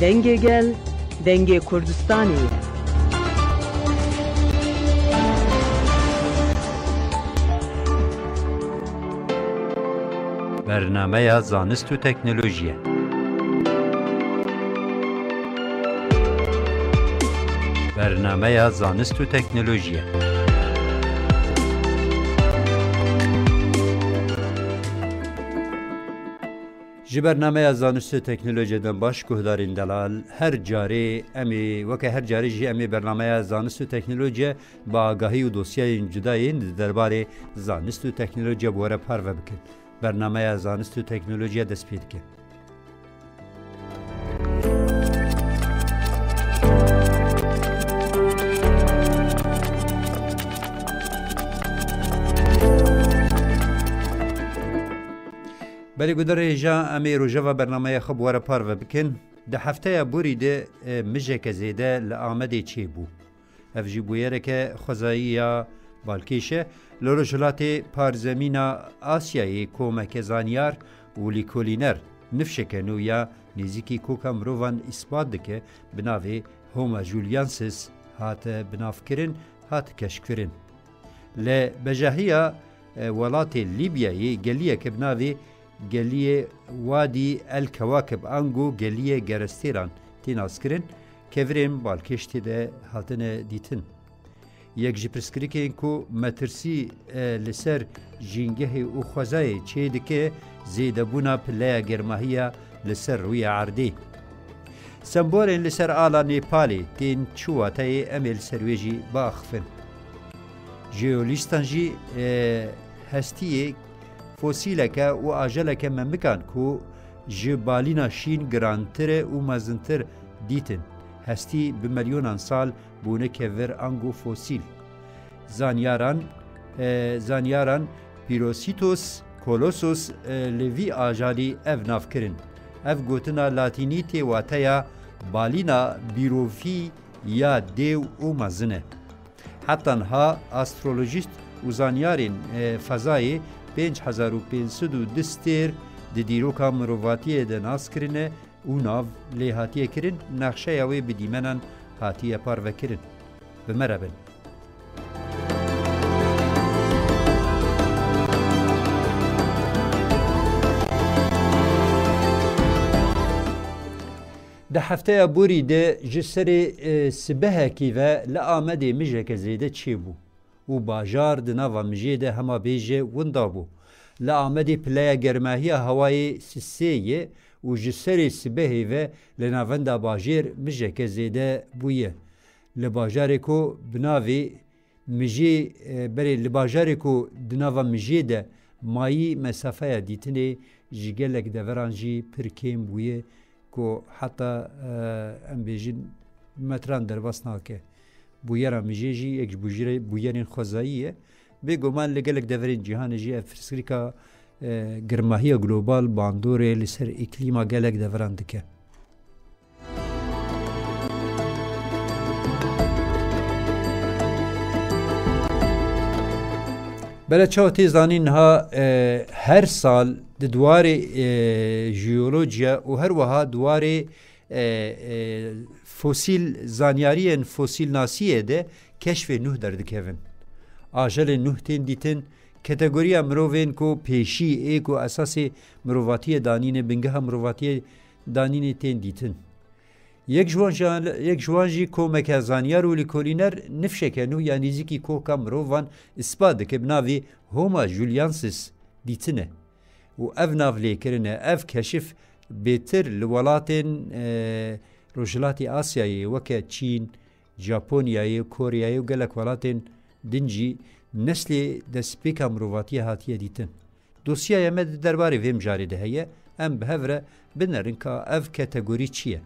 dengê gel, dengê Kurdistanê ye. برنامه زانست و تکنولوژی برنامه زانست و تکنولوژی جی برنامه زانست و تکنولوژی دن باش گهدارین دلال هر جاری امی وکه هر جاری جی امی برنامه زانست و تکنولوژی با آگاهی و دوسیه جدایی درباره زانست و تکنولوژی بوره پرو بکن. برنامه زانست و تکنولوژی دست پید که بلی گودر جا امی روژه و برنامه خب واره پار و بکن ده هفته بوری ده مجه که زیده لآمده چی بو افجی بویره که خوزایی یا بالکیشه لورجلات پارزمین آسیایی کومک زانیار و لیکولینر نفشکنو یا نزیکی کوکا مروان اثبات دکه بناوی هوما جولیانسیس هات بناف کرن هات کشف کرن لبجاهیه ولات لیبیایی گلیه که بناوی گلیه وادی الکواکب انگو گلیه گرستیران تیناس کرن که ورین بالکشتی ده هاتن دیتن یک جی پرسکریکین کو مترسی لسر جینگه او خوزای چه دکه زیده بونا پلیا گرماهیا لسر روی عردی سمبورین لسر آلا نیپالی تین چواتای امیل سرویجی باخفن جیولیستان جی هستیه فوسیلکه و آجلکه ممکان کو جبالینا شین گرانتر و مزنتر دیتن هستی به میلیونان سال بونه که ور انگو فوسیل زانیاران پیروسیتوس کولوسوس لوی آجالی اف ناف کرن اف گوتنا لاتینی تی واتیا بالینا بیروفی یا دیو او مزنه حتی ها استرولوژیست و زانیارین فضای 5500 دستیر دی دیروکا مروواتی دناس کرنه او ناو لی هاتیه کرن نقشه یاوی بدیمنان هاتیه پارو کرن بمربن ده هفته بوری ده جسر سبه کی و لآمده مجه که زیده چی بو و باجار دناوا مجه ده هما بیجه وندا بو لآمده پلیا گرماهی هوای سیسیه و جسر سبه و لناوندا باجیر مجه که زیده بویه لباجاری کو بناوی مجه بری لباجاری کو دناوا مجه ده مایی مسافه دیتنه جگلک دورانجی پرکیم بویه کو حتی ام بیجین متران در باس ناکه بویرا مجه جی یک بویرین خوزاییه بگمان لگلک دورین جهان جی افرسکریکا گرماهی گلوبال باندوره لسر اکلیما گلک دوران دکه بله چاو تیزانین ها هر سال دوار جیولوژیا و هر وها دوار فسیل زانیاری فسیل ناسیه ده کشف نوح در دکهون آجل نوح تین دیتن کتگوری مروین کو پیشی ای کو اساس مرواتی دانین بنگه مرواتی دانین تین دیتن یک جوانجی کو مکازانیار و لیکولینر نفشکنو یعنی زیکی کو کام مروان اثبات که بناوی هوما جولیانسیس دیتنه و اف ناو لیکرنه اف کشف بهتر لولاتن روجلاتی آسیایی وکه چین ژاپونیایی کوریایی و گلک ولاتن دنجی نسل دسپیکا مرواتی هاتیه دیتن دوسیه یمد درباره ویم جاری ده هیه ام بهوره بنرین که اف کتگوری چیه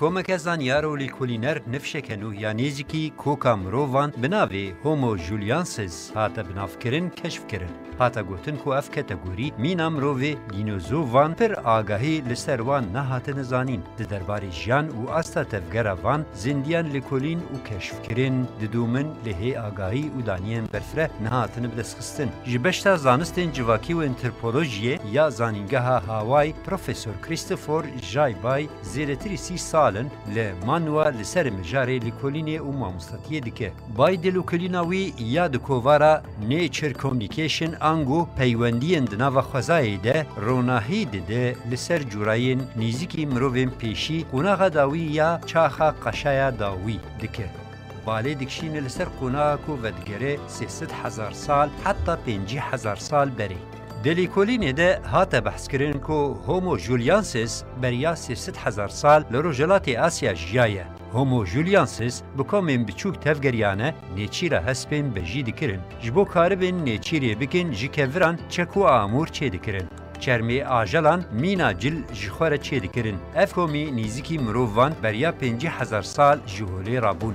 کۆمەکە زانیار و لیکولینەر نفشێکن و یانێزیکی کۆکا مرۆڤان بناوێ هۆمۆ ژولیانسز هاتە بنافکردن کەشفکردن هاتە گوتن کو ئەف کەتەگۆری مینا مرۆڤێ دینۆزۆڤان پر ئاگاهی لەسەر وان نەهاتنە زانین di derbarê jiyan û asta tevgera van zindiyan lêkolîn û keşfkirin didûmin li hê agahî û daniyên berfireh nehatine bidestxistin. Ji beşta zanistên civakî û antropolojiyê ya zanîngeha Hawai Profesor Christopher Jaybay zêdetirî 30 salin li Manwa li ser mijarê lêkolînê û mamostatiyê dike. Bay di lêkolîna wî ya di kovara Nature Communication ango peywendiyên di nava xwezayê de ronahî dide li ser curayên nêzîkî mirovên pêşî qonaxa dawî ya çaxa qaşaya dawî dike. Balê dikşîne li ser qonaxa ku vedigere 300,000 sal heta 50,000 sal berê. Di lêkolînê de hate behskirin ku Homo juliensis beriya 300,000 sal li Rojhilatê Asya jiyaye. Homo juliensis bi komên biçûk tevgeriyane nêçîra hespên bejî dikirin. Ji bo karibên nêçîrê bikin ji keviran çek û amûr çê dikirin. Çermê ajelan mîna cil ji xwe re çê dikirin. Ev komî nêzîkî mirovan beriya 50,000 sal ji holê rabûn.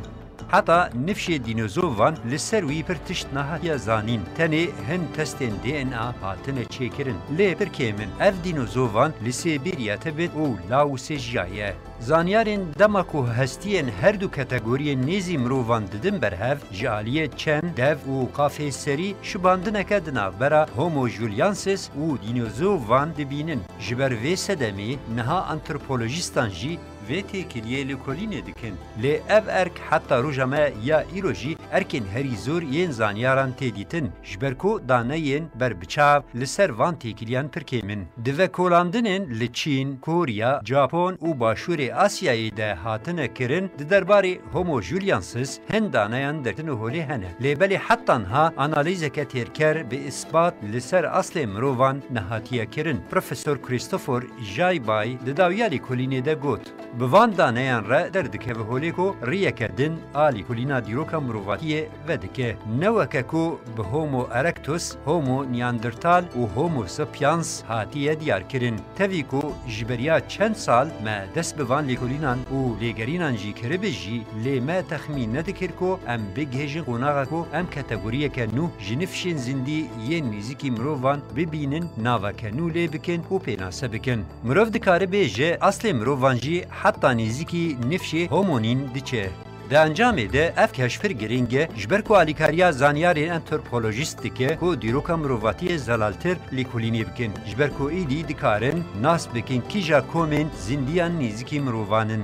Heta nifşê dînozovan li ser wî pir tişt nehatiye zanîn. Tenê hin testên DNA hatine çêkirin. Lê pir kêmin ev dînozovan li Sêbîrya tibet û Laosê jiyaye. Zanyarên dema ku hestiyên her du kategoriyên nêzî mirovan didin berhev ji aliyê çend, dev û qafê serî şibandineke di navbera Homo juliensis û dînozovan dibînin. Ji ber vê sedemê niha antropolojîstan jî vê têkiliyê lêkolînê dikin. Lê ev erk heta roja me ya îro jî erkên herî zor yên zanyaran tê dîtin ji ber ku daneyên berbiçav li ser van têkiliyan pir kêmin. Di vekolandinên li Çîn, Korya, Japon û Başûrê Asyayê de hatine kirin di derbarê Homo juliensis hin daneyan dertin û holê hene. Lê belê heta niha analîzeke têrker bi isbat li ser aslê mirovan nehatiye kirin. Profesor Christopher Jaybay di dawiya lêkolînê de got. Bi van daneyan re derdikeve holê ku riyeke din a lêkolîna dîroka mirovatiyê vedike. Neweke ku bi Homo erectus, Homo neandertal û Homo sapiens hatiye diyar kirin. Tevî ku ji beriya çend sal me dest bi van lêkolînan û lêgerînan jî kiribe jî lê me texmîn nedikir ku em bigihêjin qonaxa ku em kategoriyeke nû ji nifşên zindî yên nêzîkî mirovan bibînin naveke nû lê bikin û pênase bikin. Mirov dikare bêje aslê mirovan jî heta nêzîkî nifşê homonîn diçe. Di encamê de ev keşfir giring e ji ber ku alîkariya zanyarên antropolojîst dike ku dîroka mirovatiyê zelaltir lêkolînê bikin. Ji ber ku êdî dikarin nas bikin kîja komên zindiyan nêzîkî mirovanin.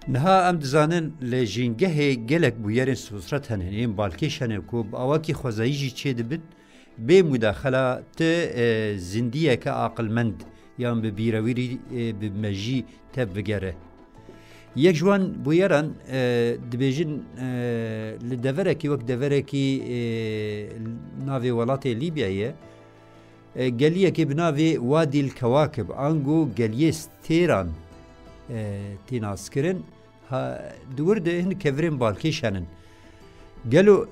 Niha em dizanin li jîngehê gelek bûyerên sosret hene yên balkêş hene ku bi awakî xwezayî jî çê dibin bê müdaxela ti zindiyeke aqilmend yan bi bîrewîrî bi mejî tev bigere. Yek ji wan bûyeran dibêjin li deverekî wek deverekî navê welatê Lîbyayê geliyekê bi navê Wadîl Kewakib ango geliyê stêran tê naskirin di wir de hin kevirên balkêş henin. Gelo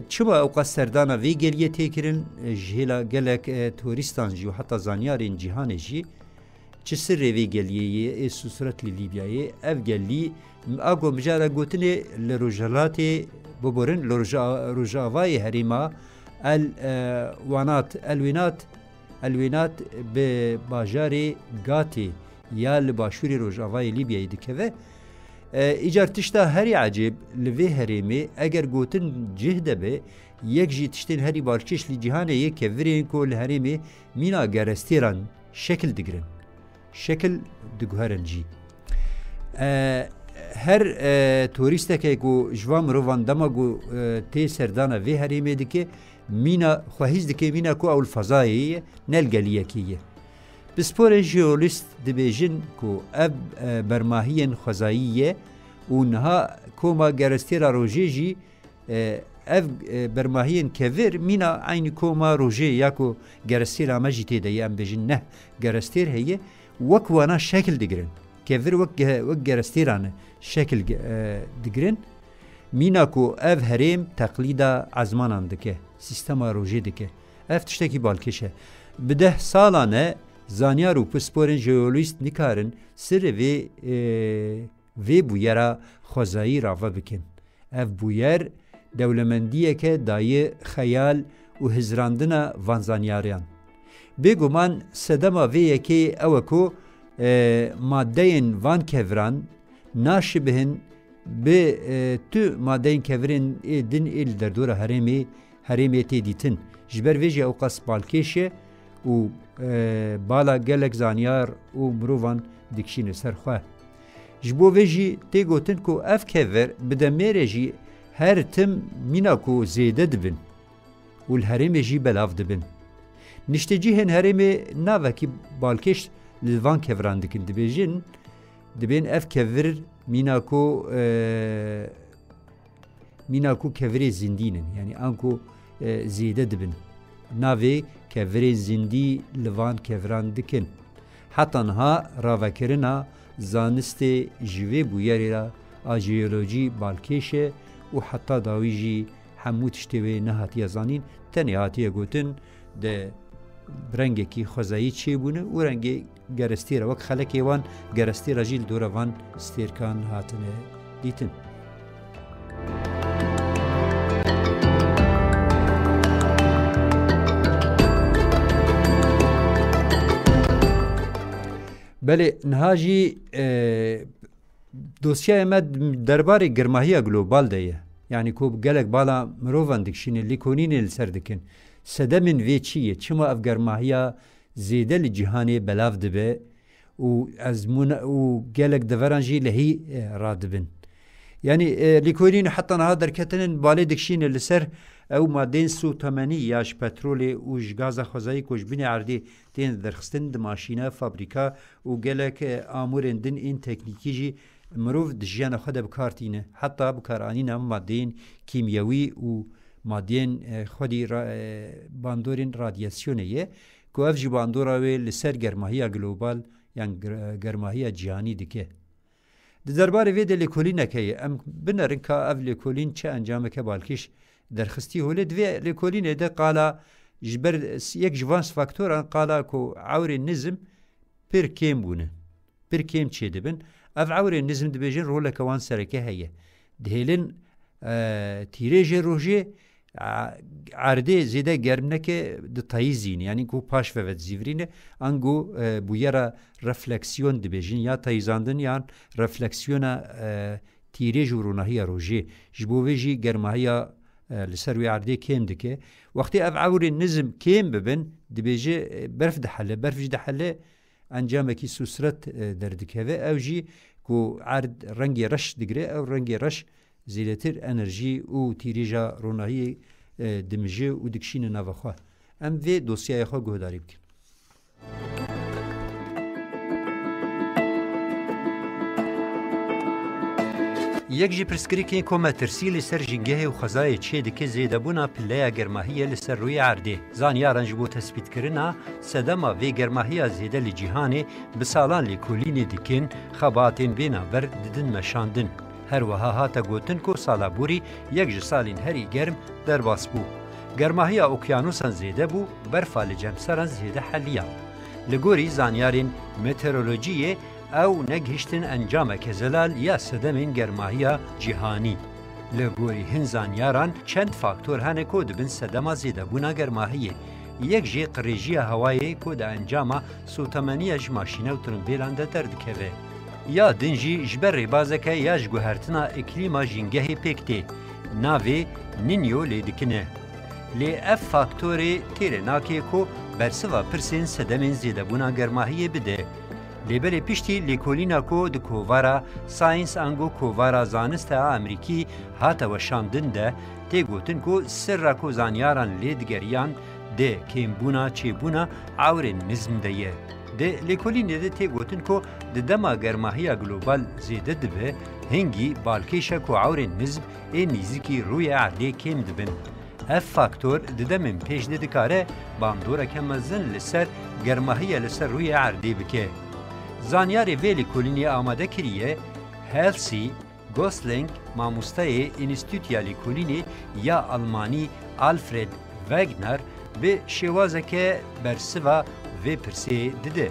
çima ew qas serdana vê geliyê têkirin ji hêla gelek turîstan jî û heta zanyarên cîhanê jî çi sirrê vê geliyê ê susret li Lîbyayê ev gelî ago mijara gotinê li Rojhilatê biborin li Rojavayê herêma elwînat bi bajarê Gatê ya li başûrê Rojavayê Lîbyayê dikeve. Îcar tişta herî ecêb li vê herêmê eger gotin cih debe yek jî tiştên herî balkêş li cîhanê yê kevirên ku li herêmê mîna gerestêran şekil digirin. Şekil diguherin jî. Her turîstekê ku ji van mirovan dema ku tê serdana vê herêmê dike mîna xwehîz dike mîna ku ew li fezayê ye ne li geliyekê ye. Bi sporên jeolîst dibêjin ku ev bermahiyên xwezayî ye û niha koma gerestêra rojê jî ev bermahiyên kevir mîna aynî koma rojê ya ku gerestêra me jî têde ye em bêjin neh gerestêr heye wek wana şekil digirin. Kevir wek gerestêran şekil digirin mîna ku ev herêm teqlîda ezmanan dike, sîstema rojê dike. اف تشتکی بالکشه بده سالانه زانیار و پسپورن جیولویست نکارن سر وی بویرا خوزایی راوه بکن. اف بویر دولمندیه که دای خیال و هزراندنا وان زانیاریان. بگومان سدما ویه که اوکو مادهین وان کهوران ناشبهن به تو مادهین کهورین دن ایل در دور هرمی تیدیتن. جبر ویجی اوقاس بالکشه و بالا گلک زانیار و مروان دکشین سرخواه. جبو ویجی تی گوتن کو اف کهور بده میره جی هر تم مینا کو زیده دبن و الهرمی جی بلاف دبن. نشته جی هن هرمی ناوکی بالکش لوان کهوران دکن دبیجین دبین اف کهور میناکو کهوری زندینن یعنی آنکو زیده دبن ناوی کهوری زندی لوان کهوران دکن حتی نها راوکرنا زانست جوی بویری را آجیولوژی بالکشه و حتی داویجی همو تشتوی نهاتی زانین تنی هاتی گوتن ده رنگی که خوزایی چی بونه و رنگی گرستی را وک خلکی وان گرستی را جیل دور وان ستیرکان هاتنه دیتن. بله نهاجی دوسیه امد درباره گرماهی گلوبال دیه یعنی کوب گلک بالا مروان دکشینه لیکونین لسر دکن سدمن وی چیه چما اف گرماهی زیده لجهانی بلاف دبه و از و گلک دورانجی لهی رادبن یعنی لیکونین حتی نها درکتنن بالا دکشینه لسر او مادین سو تمنی یاش پترول و جگاز خوزایی کش بین عردی تین درخستن د ماشینه فابریکا و گلک آمورن دن این تکنیکی جی مروف دجیان خود بکارتینه حتی بکارانین هم مادین کیمیاوی و مادین خودی باندورین رادیاسیونه یه که اف جی باندوراوی لسر گرماهی گلوبال یعنی گرماهی جهانی دکه درباره وی ده لیکولین که ام بنرن که اف لیکولین چه انجامه که بالکش درخستی هوله دوی لیکولین ده قالا جبر یک جوانس فاکتوران قالا که عور نظم پر کم بونه پر کم چه دبن اف عور نظم دبیجن روله کوان سرکه هیه دهیلن تیریج روژه عرده زیده گرم نکه ده تایزین یعنی کو پاش و زیورینه انگو بویرا رفلکسیون دبیجن یا تایزاندن یا رفلکسیون تیریج و رونهی روژه جبوویجی گرمهی لسروی عرده کم دکه وقتی اف عور نظم کم ببن دبیجه برف دحله انجام کی سوسرت دردکه و او جی کو عرد رنگی رش دگره او رنگی رش زیادتر انرژی و تیریجا رونهی دمجه و دکشین نوخوا ام وی دوسیه خوا گهداری بکن یک جی پرسکری که کومه ترسیل سر جنگه و خزای چه دکه زیده بونا پلیا گرماهی لسر روی عرده زانیاران جبو تثبیت کرنا سدما وی گرماهی زیده لجیهانه بسالان لیکولین دکن خباتین بینا بر ددن مشاندن هر وها هاتا گوتن کو سالا بوری یک جی سالین هری گرم در باس بو گرماهی اوکیانوسان زیده بو برفا لجمسران زیده حلیا لگوری زانیارین مترولوژیه او نگهشتن انجام که زلال یا سدمین گرماهی جهانی لگوری هنزانیاران چند فاکتور هنه که دبن سدما زیده بونا گرماهیه یک جی قریجی هوایی که ده انجام سوتمنی جماشینه و ترنبیلان ده دردکوه یا دنجی جبر ریبازکه یا جگوهرتنا اکلیما جنگه پکته ناوی نینیو لیدکنه لی اف فاکتوری تیره ناکه که برسوا پرسین سدمین زیده بونا گرماهیه بده لیبل پیشتی لیکولینا کو د کووارا ساینس انگو کووارا زانست امریکی هاتا و شاندن ده تی گوتن کو سر را کو زانیاران لیدگریان ده کیمبونا چیبونا عور نظم ده ده لیکولین ده تی گوتن کو د دما گرماهی گلوبال زیده دبه هنگی بالکیشا کو عور نظم ای نیزیکی روی عرده کم دبن اف فاکتور دده من پیش ده کاره باندورا کمزن لسر گرماهی لسر روی عرده بکه زانیار ویلی کلینی آماده کریه هلسی گوسلینگ ماموستای انستیتویا لیکولینی یا آلمانی آلفرد وگنر به شوازک برسوا و پرسی دده.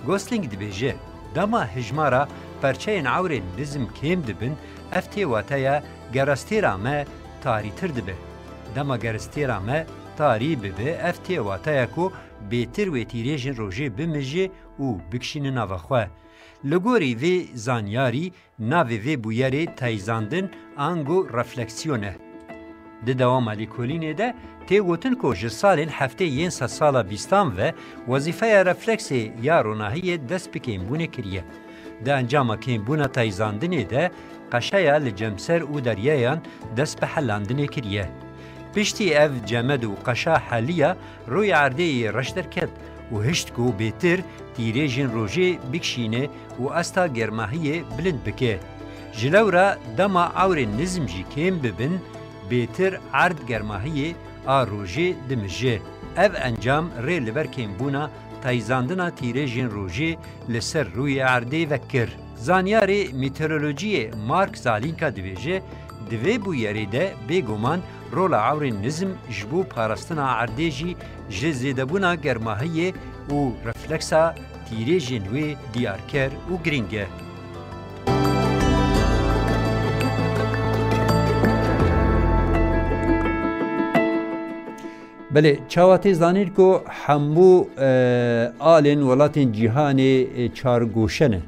گوسلینگ دبیجه دما هجمارا پرچه نعور نظم کم دبن افتی واتایا گرستیرا ما تاری تر دبه. دما گرستیرا ما تاری ببه افتی واتایا کو بیتر و تیریجن روژه بمجه و بکشین نوخواه. لگوری وی زانیاری ناوی وی بویاری تایزاندن آنگو رفلکسیونه. ده دوام لیکولینه ده تیگوتن که جسالین هفته ین سالا بیستان و وظیفه رفلکسی یا روناهی دست بکیم بونه کریه. ده انجام کیم بونه تایزاندنه ده قشایا لجمسر و دریایان دست به حلاندنه کریه. پشتی اف جمد و قشا حالیه روی عرده رشتر کد و هشت کو بیتر تیریجن روژه بکشینه و استا گرماهی بلند بکه. جلورا دما عور نظم جی کم ببن بیتر عرد گرماهی روژه دمجه. اف انجام ری لبر کم بونا تایزاندنا تیریجن روژه لسر روی عرده وکر. زانیاری میترولوژی مارک زالینکا دویجه دوی بویاری ده بگومان رول عور نظم جبو پارستنا عرده جی جزیدبونا گرماهی و رفلکسا تیریجن وی دیارکر و گرینگه. بله چاواتی زانید که همو آلین ولاتین جهان چارگوشنه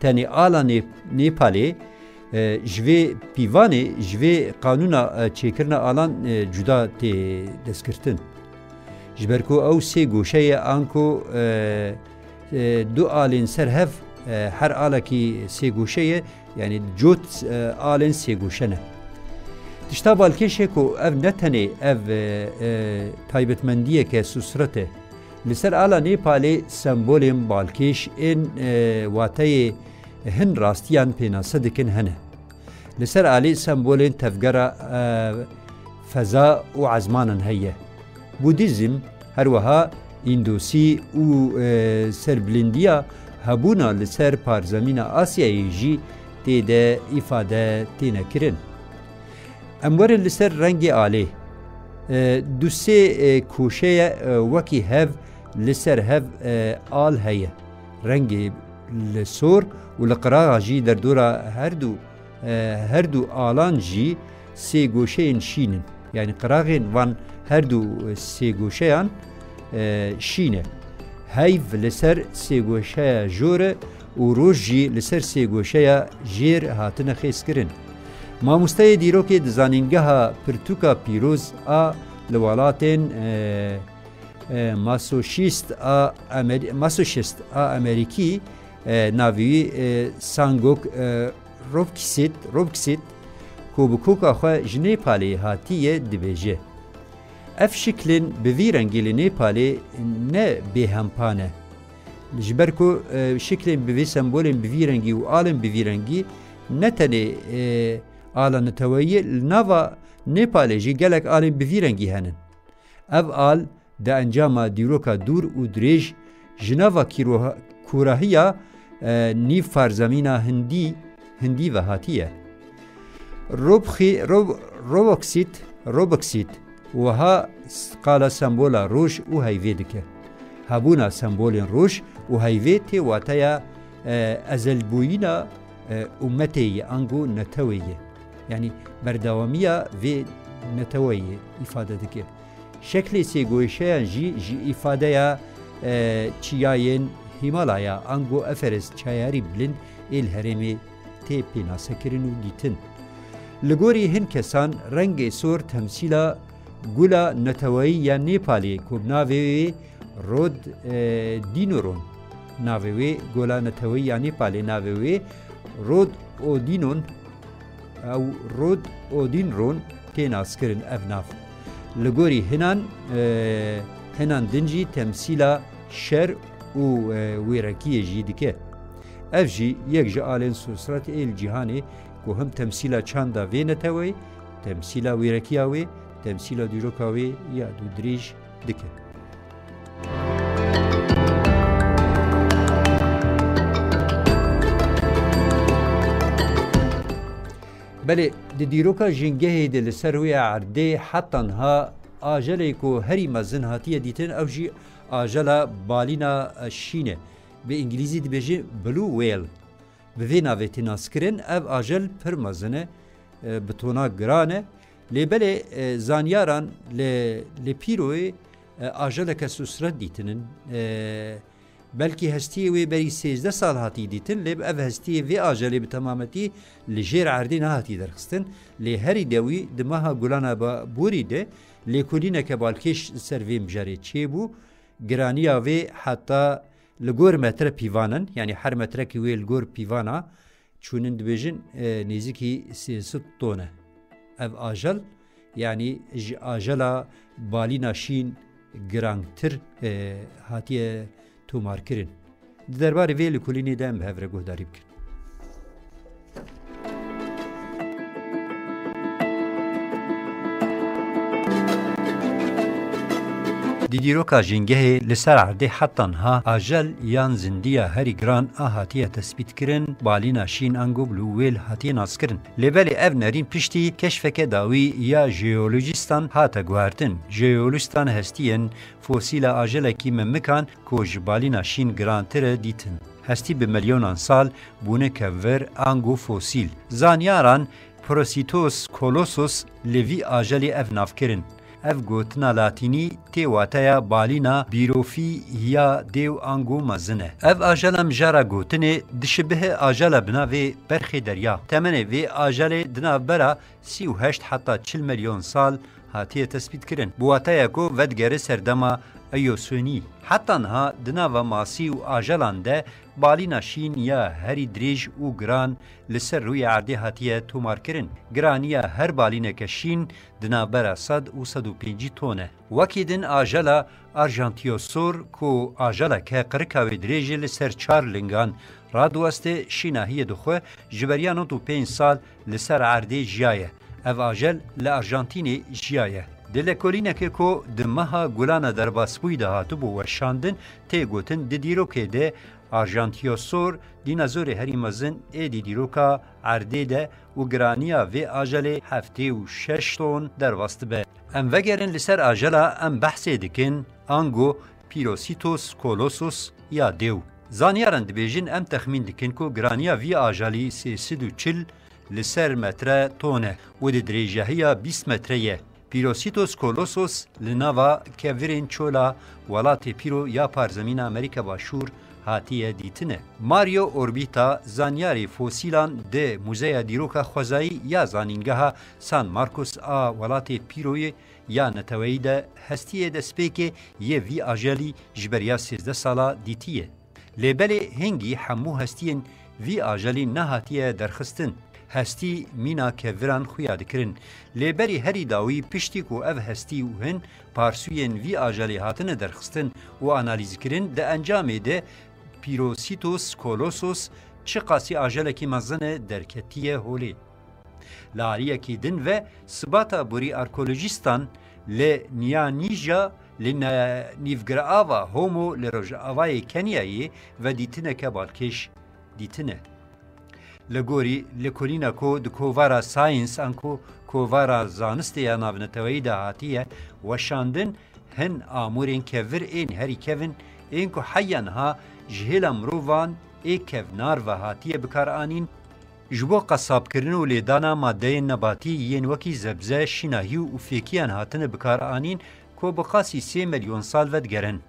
تنی آلان نیپالی جوی پیوانی جوی قانونا چیکرنا آلان جدا تی دستکرتن جبرکو او سی گوشه آنکو دو آلین سر هف هر آلا کی سی گوشه یعنی جوت آلین سی گوشنه تشتا بالکشه کو اف نتنی اف تایبتمندیه که سسرته لسر آلا نیپالی سمبولیم بالکش این واتای هن راستیان پینا صدقن هنه لسر آلی سمبولین تفگره فضا و عزمانا هیه بودیزم هر وها اندوسی و سربلندیا هبونا لسر پارزمین آسیایی جی تیده ifade تینه کرن امور لسر رنگ آلی دو سه کوشه وکی هف لسر هف آل هیه رنگ لسور و لقراغ جی در دورا هر دو آلان جی سه گوشه شینن یعنی قراغین وان هر دو سه گوشه شینه هیف لسر سه گوشه جوره و روش جی لسر سه گوشه جیر هاتن خیس کرن ما مستای دیرو که دزانینگه ها پرتوکا پیروز لوالاتین ماسوشیست امریکی ناوی سانگوک روبکسیت کوبکوکا خواه جنیپالی هاتیه دبیجه اف شکلین بوی رنگی لنیپالی نه به همپانه جبرکو شکلین بوی سمبولین بوی رنگی و آلین بوی رنگی نتنی آلا نتویی لناوا نیپالی جی گلک آلین بوی رنگی هنن اف آل ده انجام دیروکا دور و دریج جناوا کوراهیا نیف فرزمینه هندی و هاتیه روبکسیت وها قال سمبولا روش و هیوی دکه هبونا سمبولین روش و هیوی تی واتایا ازلبوینا امتی انگو نتویه یعنی بردوامیه و نتویه ifade دکه شکلی سی گویشه جی ifade یا چیاین هیمالایا انگو افرس چایاری بلند الهرمی تی پینا سکرین و دیتن لگوری هن کسان رنگ سور تمثیلا گولا نتوایی یا نیپالی کوب ناوی رود دینورون ناوی گولا نتوایی یا نیپالی ناوی رود اودینون او رود اودینرون تیناس کرن افناف لگوری هنان دنجی تمثیلا شر و ویرکی جی دکه اف جی یک جعالین سوسرات ایل جهانی که هم تمثیلا چاندا وی نتوی تمثیلا ویرکیاوی تمثیلا دیروکاوی یا دو دریج دکه بله دی دیروکا جنگه دی لسروی عرده حتی ها آجلی کو هری مزن هاتیه دیتن او جی آجلا بالینا شینه به انگلیزی دبیجه بلو ویل به وی ناویتی ناسکرین او آجل پر مزنه بتونا گرانه لیبل زانیاران لپیروی آجل که سوسرد دیتنن بلکی هستی وی بری 13 سال هاتی دیتن لیب او هستی وی آجلی به تمامتی لجیر عردی نهاتی درخستن لی هری دوی دماها گلانا با بوری ده لی کلینه که بالکش سروی مجاری چی بو گرانیا وی حتی لگور متر پیوانن یعنی هر متر که وی لگور پیوانا چونن دبیجن نیزی 300 تونه او آجل یعنی آجلا بالی ناشین گرانتر هاتیه تومار کرن درباره ویل کلینی دم به هفره گهداری بکن دیدیروکا جنگه لسر عرده حتان ها آجل یان زندیه هری گران آهاتیه تثبیت کرن بالینا شین انگو بلوویل هاتیه ناس کرن لیبل او نرین پشتی کشفک داوی یا جیولوژیستان هاتا گوارتن جیولوژیستان هستین فوسیل آجل کی ممکان کوج بالینا شین گرانتر دیتن هستی به میلیونان سال بونه کور انگو فوسیل زانیاران پروسیتوس کولوسوس لوی آجلی اف ناف کرن اف گوتنا لاتینی تیواتایا بالینا بیروفی یا دیو انگو مزنه اف آجالم جارا گوتنه دشبه آجال بناوی برخی دریا تمنه وی آجال دنا برا 38 حتی 40 میلیون سال هاتیه تثبیت کرن بواتایا کو ودگره سردما ایوسونی حتی انها دنا و ماسی و آجالان ده بالینا شین یا هری دریج و گران لسر روی عرده هاتیه تومار کرن گرانیا هر بالینه که شین دنا برا 105 تونه وکی دن آجالا ارژانتیوسور کو آجالا که قرکاوی دریج لسر 4 لنگان رادوسته شیناهی دخوه جبریانو 5 سال لسر عرده جیایه او آجل لارژانتینی جیایه دلکولینه که کو دمها گلانا در باسپوی ده هاتو بو وشاندن تی گوتن دیدیروکه ده آرژانتیوسور دینازور هری مزن ای دیدیروکا عرده ده و گرانیا و آجل 76 تون در وسط به ام وگرن لسر آجلا ام بحثی دکن انگو پیروسیتوس کولوسوس یا دیو زانیارن دبیجن ام تخمین دکن کو گرانیا وی آجلی 340 لسر متر تونه و دریجهیا 20 متریه پیروسیتوس کولوسوس لناوا کورین چولا ولات پیرو یا پارزمین امریکا باشور هاتیه دیتنه ماریو اوربیتا زانیاری فوسیلان ده موزه دیروکا خوزایی یا زانینگاه سان مارکوس آ ولات پیروی یا نتوی ده هستیه ده سپیکه یه وی آجالی جبریا 13 سالا دیتیه لیبل هنگی همو هستین وی آجالی نهاتیه درخستن هستی مینا کوران خویا دکرن لیبری هری داوی پشتی کو او هستی و هن پارسوین وی آجالی هاتن درخستن و آنالیز کرن ده انجام ده پیروسیتوس کولوسوس چه قاسی آجالکی مزنه درکتیه هولی لاریه کی دن و سباتا بوری ارکولوژیستان لنیانیجا لنیفگر آوا هومو لروژ آوای کنیایی و دیتنه که بالکش دیتنه لگوری لکولینا کو د کووارا ساینس انکو کووارا زانست یا ناونتوی ده هاتیه و شاندن هن آمورین کور این هری کون این کو حیان ها جهل مروان ای کونار و هاتیه بکار آنین جبو قصاب کرن و لیدانا ماده نباتی ین وکی زبزه شناهی و فیکیان هاتن بکار آنین کو بقاسی 3 میلیون سال ودگرن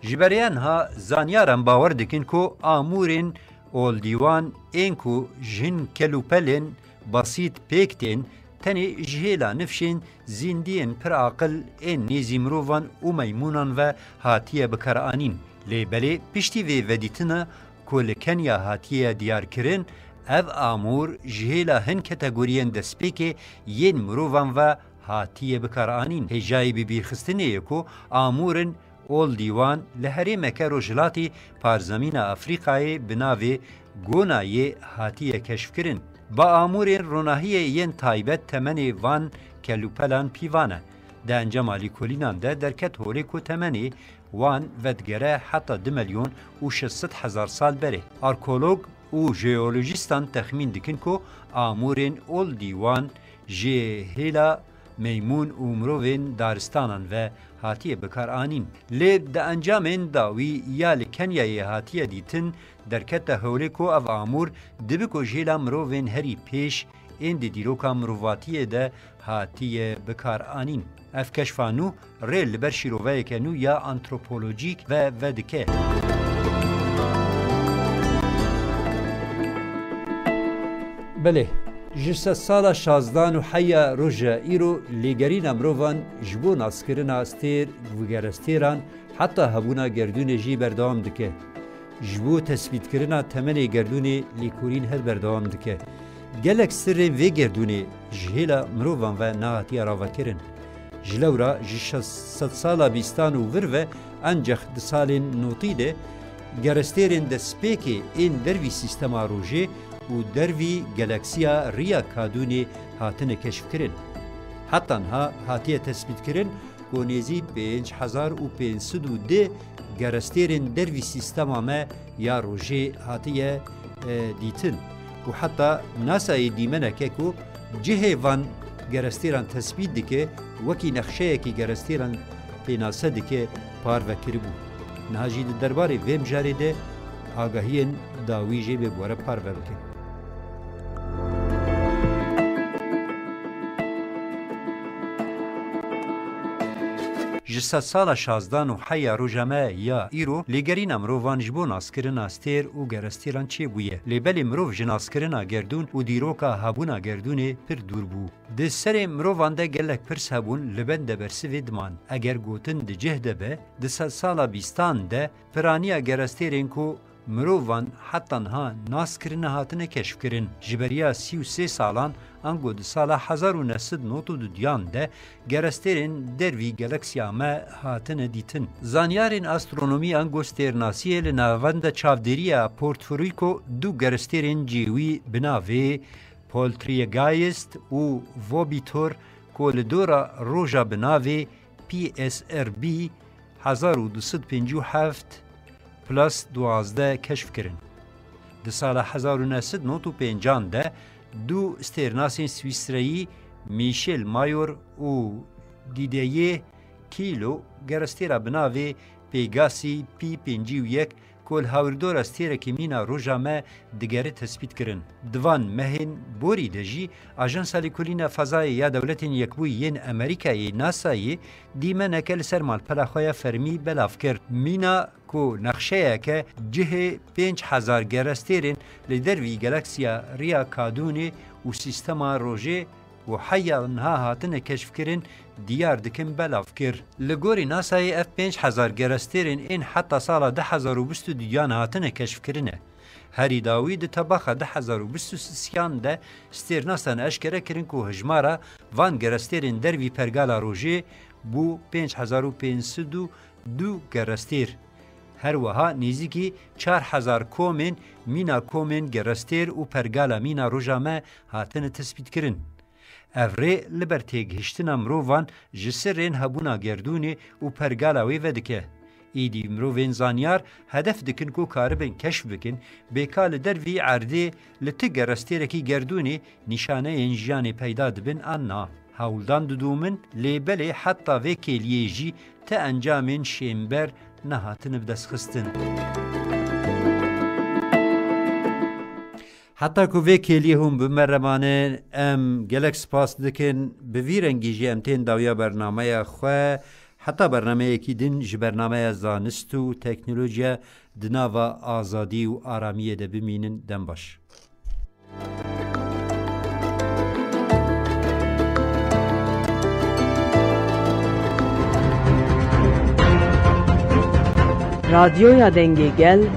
جبریان ها زانیارم باور دکن کو آمورین اول دیوان اینکو جن کلوپلن بسیط پیکتین تنی جهیلا نفشین زندین پر عقل این نیزی مروان و میمونان و هاتیه بکر آنین لیبلی پشتی وی ودیتنا کل کنیا هاتیه دیار کرن او آمور جهیلا هن کتگورین دسپیک ین مروان و هاتیه بکر آنین هجای بیخستنه یکو آمورن اول دیوان لهری مکه روجلاتی پارزمین افریقای بناوی گونای هاتیه کشف کرن با آمور روناهی ین تایبت تمنی وان کلوپلان پیوانه ده انجام کولینان ده درکت هولی کو تمنی وان ودگره حتی 2 میلیون و 600 هزار سال بره آرکولوگ و ژئولوژیستان تخمین دکن کو آمورین اول دیوان جهیلا میمون و مروین دارستانان و هاتیه بکار آنین. لی ده انجامین داوی یا لکنیای هاتیه دیتن درکت هولی کو او آمور دبکو جیلا مروین هری پیش این دی دیروکا مرواتیه ده هاتیه بکار آنین. اف کشفانو ریل لبر شیروه کنو یا انتروپولوژیک و ودکه. بله جسد سال 16 و حیا روژا ایرو لیگرین امروان جبو ناسکرین استیر و گرستیران حتی هبونا گردون جی بردام دکه جبو تثبیت کردن تمنی گردونی لیکورین هر بردام دکه گلک سر وی گردونی جهیلا مروان و نهاتی راوکرین جلورا جسد سال بیستان و ور انجخ دسالین نوتی ده گرستیرین دسپیکی این دروی سیستم روژه و دروی گلکسیا ریا کادونی هاتن کشف کرن. حتی ها هاتیه تثبیت کرن که نیزی 5502 گرستیرین دروی سیستم ما یا روژه هاتیه دیتن و حتی ناسای دیمنه که جهه وان گرستیران تثبیت دکه وکی نقشه که گرستیران پیناسه دکه پار وکری بو. نهاجید درباره ویم جاری ده آگاهین داویجه به بواره پار وکری. جسد سال 16 و حیا روژمه یا ایرو لیگرین امروان جبو ناسکرین استیر و گرستیران چه بویه لیبل مروف جناسکرین گردون و دیروکا هبونا گردون پر دور بو ده سر مروان ده گلک پرس هبون لبن ده برسوی دمان اگر گوتن ده جهده به ده سال بیستان ده پرانیا گرستیرین کو مروان حتی ها ناسکرین هاتنه کشف کرن جبریا 33 سالان انگو ده سال 1992 ده گرستیرین دروی گلکسیا ما هاتنه دیتن. زانیارین استرونومی انگو سترناسیه لناوند چاودریا پورتفوریکو دو گرستیرین جیوی بناوی پولتریگایست و ووبیتور کولدورا روژا بناوی PSRB 1257 پلاس 12 کشف کرن. ده سال 1995 ده دو استرناسین سویسرایی میشل مایور و دیدیه کیلو گرستیرا بناوی پیگاسی P51 کل هاوردور استیره که مینا روژا ما دگره تثبیت کرن. دوان مهین بوری دجی آژانس لیکولین فضای یا دولتین یکبوی ین امریکایی ناسایی دیمه نکل سرمال پلاخویا فرمی بلاف کرد. مینا کو نقشه که جه 5000 گرستیرین لدروی گلکسیا ریا کادونی و سیستم روژه و حیا انها هاتن کشف کرن دیار دکن بلاف کر. لگوری ناسای اف 5000 گرستیرین این حتی سال 2022 هاتن کشف کرنه. هری داوید طبخه 2023 ده سترناسان اشکره کرن که هجمارا وان گرستیرین دروی پرگالا روژه بو 5502 گرستیر. هر وها نیزیکی 4000 کومن مینا کومن گرستیر و پرگالا مینا روژامه هاتن تثبیت کرن. اوره لبرتیگ هشتنا مروان جسرین هبونا گردونی و پرگالاوی ودکه. ایدی مروین زانیار هدف دکن کو کاربن کشف بکن بیکال دروی عرده لطه گرستیرکی گردونی نشانه انجیانی پیدا دبن آنا. هاولدان دودومن لیبلی حتی وکیلیه جی تا انجامین شیمبر نهاتن بدست خستن. حتی که وکیلی هم بمرمانه ام گلکس پاس دکن بویرنگی جی امتین داویا برنامه خواه حتی برنامه یکی دن جی برنامه زانست و تکنولوژیا دناو آزادی و آرامیه ده بمینن دن باش. رادیویا دنگی گل